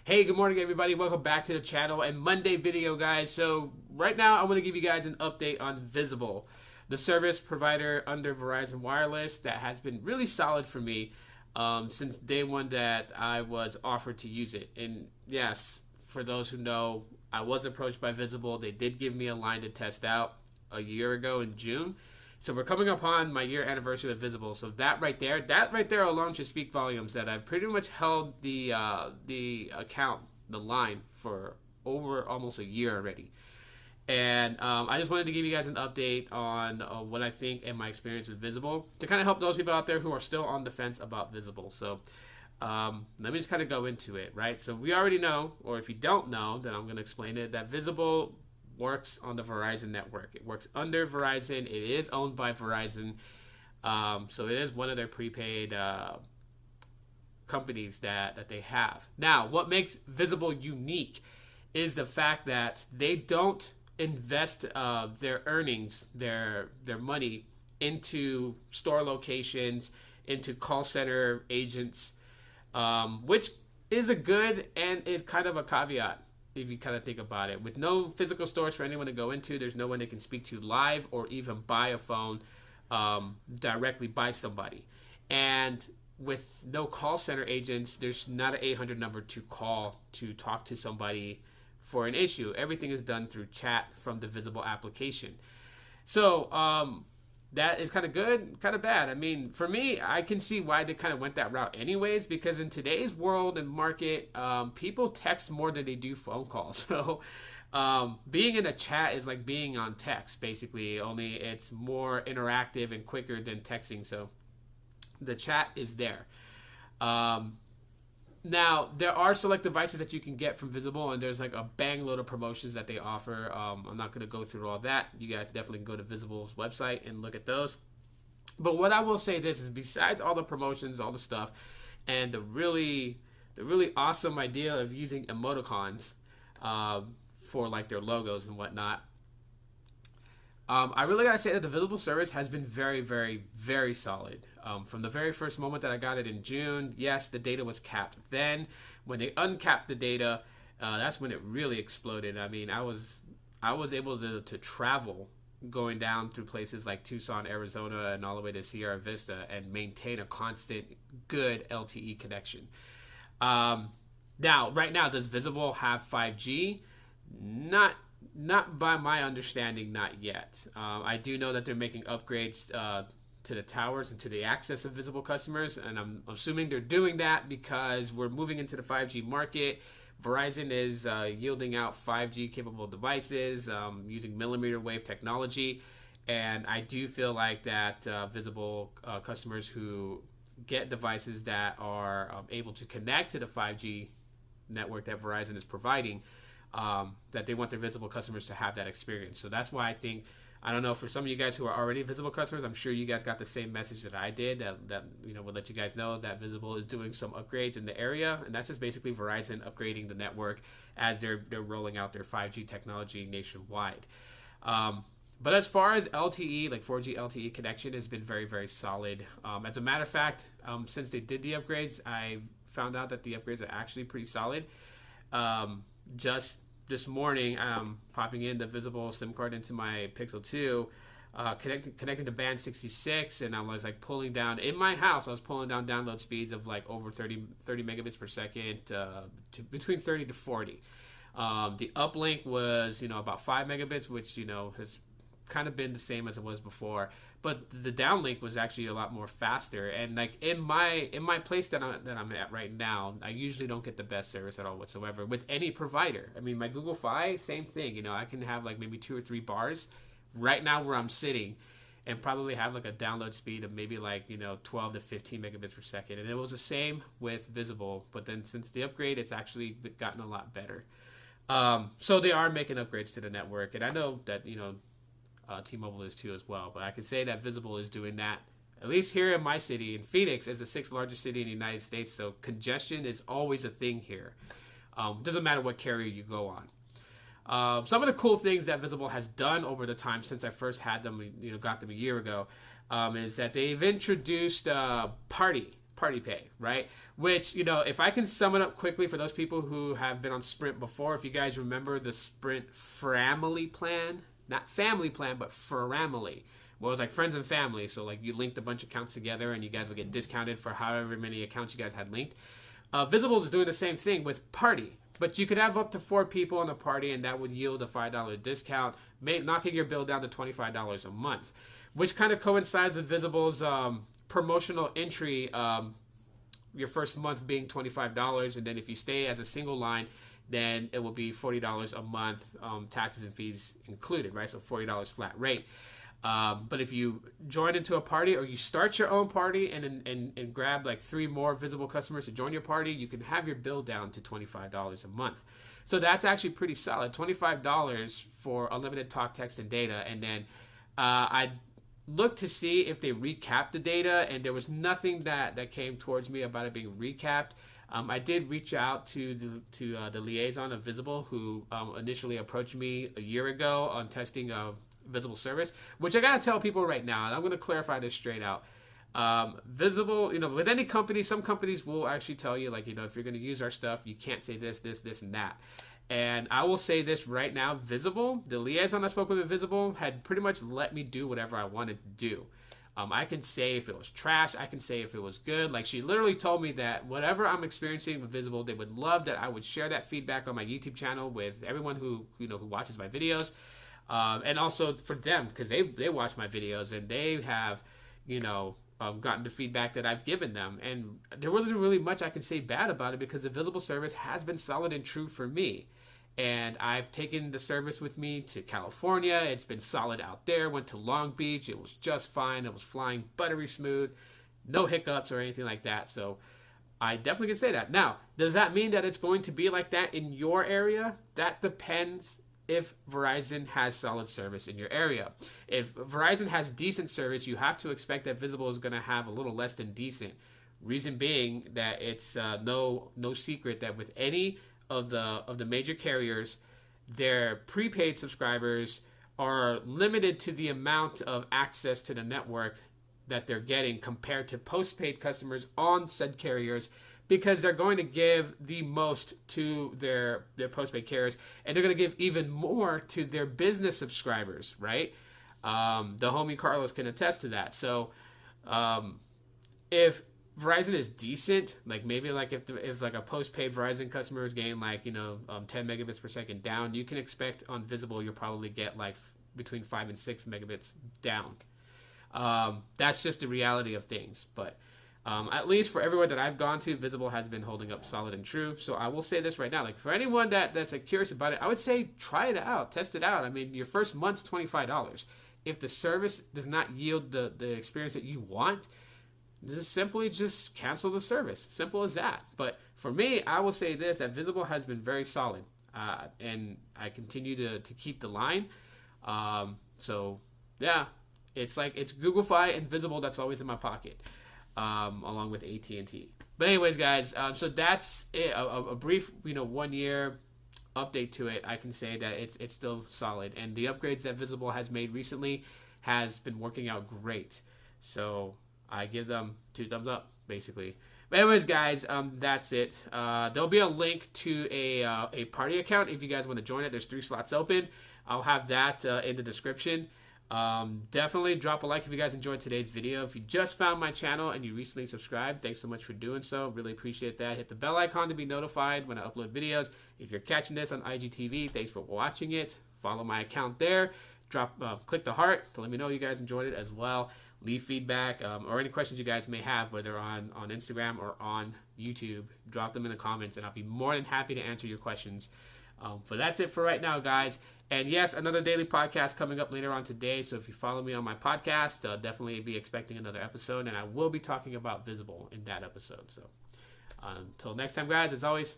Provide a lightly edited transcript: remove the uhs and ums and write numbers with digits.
Hey, good morning, everybody. Welcome back to the channel and Monday video, guys. So right now, I want to give you guys an update on Visible, the service provider under Verizon Wireless that has been really solid for me since day one that I was offered to use it. And yes, for those who know, I was approached by Visible. They did give me a line to test out a year ago in June. So we're coming upon my year anniversary with Visible. So that right there alone should speak volumes that I've pretty much held the account, the line for over almost a year already. And I just wanted to give you guys an update on what I think and my experience with Visible to kind of help those people out there who are still on the fence about Visible. So let me just kind of go into it, right? So we already know, or if you don't know, then I'm going to explain it, that Visible works on the Verizon network. It works under Verizon. It is owned by Verizon. So it is one of their prepaid companies that they have. Now, what makes Visible unique is the fact that they don't invest their earnings, their money into store locations, into call center agents, which is a good and is kind of a caveat if you kind of think about it. With no physical stores for anyone to go into, there's no one they can speak to live or even buy a phone directly by somebody. And with no call center agents, there's not an 800 number to call to talk to somebody for an issue. Everything is done through chat from the Visible application. So that is kind of good, kind of bad. I mean, for me, I can see why they kind of went that route anyways, because in today's world and market, people text more than they do phone calls. So being in a chat is like being on text, basically, only it's more interactive and quicker than texting. So the chat is there. Now, there are select devices that you can get from Visible, and there's like a bang load of promotions that they offer. I'm not going to go through all that. You guys definitely can go to Visible's website and look at those. But what I will say this is, besides all the promotions, all the stuff, and the really awesome idea of using emoticons for like their logos and whatnot, I really gotta say that the Visible service has been very, very, very solid. From the very first moment that I got it in June, yes, the data was capped. Then, when they uncapped the data, that's when it really exploded. I mean, I was able to travel going down through places like Tucson, Arizona, and all the way to Sierra Vista and maintain a constant, good LTE connection. Now, right now, does Visible have 5G? Not by my understanding, not yet. I do know that they're making upgrades to the towers and to the access of Visible customers, and I'm assuming they're doing that because we're moving into the 5G market. Verizon is yielding out 5G capable devices using millimeter wave technology, and I do feel like that Visible customers who get devices that are able to connect to the 5G network that Verizon is providing, that they want their Visible customers to have that experience. So that's why I think, I don't know, for some of you guys who are already Visible customers, I'm sure you guys got the same message that I did, that will let you guys know that Visible is doing some upgrades in the area, and that's just basically Verizon upgrading the network as they're rolling out their 5G technology nationwide. But as far as LTE, like 4G LTE connection, has been very, very solid. As a matter of fact, since they did the upgrades, I found out that the upgrades are actually pretty solid. Just this morning, popping in the Visible SIM card into my Pixel 2, connecting to band 66, and I was like pulling down, in my house, I was pulling down download speeds of like over 30 megabits per second, to between 30 to 40. The uplink was, about 5 megabits, which, has kind of been the same as it was before, but the downlink was actually a lot more faster. And like in my place that I'm at right now, I usually don't get the best service at all whatsoever with any provider. I mean, my Google Fi, same thing. I can have like maybe 2 or 3 bars right now where I'm sitting, and probably have like a download speed of maybe like 12 to 15 megabits per second. And it was the same with Visible, but then since the upgrade, it's actually gotten a lot better. So they are making upgrades to the network, and I know that T-Mobile is too as well, but I can say that Visible is doing that, at least here in my city. In Phoenix is the 6th largest city in the United States, so congestion is always a thing here. Doesn't matter what carrier you go on. Some of the cool things that Visible has done over the time since I first had them, got them a year ago, is that they've introduced Party. party pay, right? Which, if I can sum it up quickly for those people who have been on Sprint before, if you guys remember the Sprint family plan, not family plan, but family. Well, it was like friends and family. So like you linked a bunch of accounts together and you guys would get discounted for however many accounts you guys had linked. Visible is doing the same thing with party. But you could have up to 4 people in a party, and that would yield a $5 discount, knocking your bill down to $25 a month, which kind of coincides with Visible's promotional entry, your first month being $25, and then if you stay as a single line, then it will be $40 a month, taxes and fees included, right? So $40 flat rate. But if you join into a party or you start your own party and grab like 3 more Visible customers to join your party, you can have your bill down to $25 a month. So that's actually pretty solid, $25 for unlimited talk, text, and data. And then I looked to see if they recapped the data, and there was nothing that came towards me about it being recapped. I did reach out to the liaison of Visible, who initially approached me a year ago on testing Visible service, which I gotta tell people right now, and I'm gonna clarify this straight out. Visible, with any company, some companies will actually tell you, like, if you're gonna use our stuff, you can't say this, and that. And I will say this right now, Visible, the liaison I spoke with at Visible had pretty much let me do whatever I wanted to do. I can say if it was trash, I can say if it was good. Like, she literally told me that whatever I'm experiencing with Visible, they would love that I would share that feedback on my YouTube channel with everyone who watches my videos. And also for them, because they watch my videos and they have, gotten the feedback that I've given them. And there wasn't really much I can say bad about it because the Visible service has been solid and true for me. And I've taken the service with me to California. It's been solid out there. Went to Long Beach. It was just fine. It was flying buttery smooth. No hiccups or anything like that. So I definitely can say that. Now, does that mean that it's going to be like that in your area? That depends if Verizon has solid service in your area. If Verizon has decent service, you have to expect that Visible is going to have a little less than decent. Reason being that it's no secret that with any of the major carriers, their prepaid subscribers are limited to the amount of access to the network that they're getting compared to postpaid customers on said carriers, because they're going to give the most to their postpaid carriers, and they're going to give even more to their business subscribers, right? The homie Carlos can attest to that. So if Verizon is decent, like maybe like if like a postpaid Verizon customer is getting like 10 megabits per second down, you can expect on Visible you'll probably get like between 5 and 6 megabits down. That's just the reality of things. But at least for everywhere that I've gone to, Visible has been holding up solid and true. So I will say this right now, like for anyone that's like curious about it, I would say try it out, test it out. I mean, your first month's $25. If the service does not yield the experience that you want, just cancel the service. Simple as that. But for me, I will say this, that Visible has been very solid. And I continue to keep the line. So yeah, it's Google-Fi and Visible that's always in my pocket, along with AT&T. But anyways, guys, so that's it. A brief, 1 year update to it. I can say that it's still solid. And the upgrades that Visible has made recently has been working out great. So I give them 2 thumbs up, basically. But anyways, guys, that's it. There'll be a link to a party account if you guys want to join it. There's 3 slots open. I'll have that in the description. Definitely drop a like if you guys enjoyed today's video. If you just found my channel and you recently subscribed, thanks so much for doing so. Really appreciate that. Hit the bell icon to be notified when I upload videos. If you're catching this on IGTV, thanks for watching it. Follow my account there. Click the heart to let me know you guys enjoyed it as well. Leave feedback or any questions you guys may have, whether on Instagram or on YouTube. Drop them in the comments, and I'll be more than happy to answer your questions. But that's it for right now, guys. And yes, another daily podcast coming up later on today. So if you follow me on my podcast, definitely be expecting another episode. And I will be talking about Visible in that episode. So until next time, guys, as always,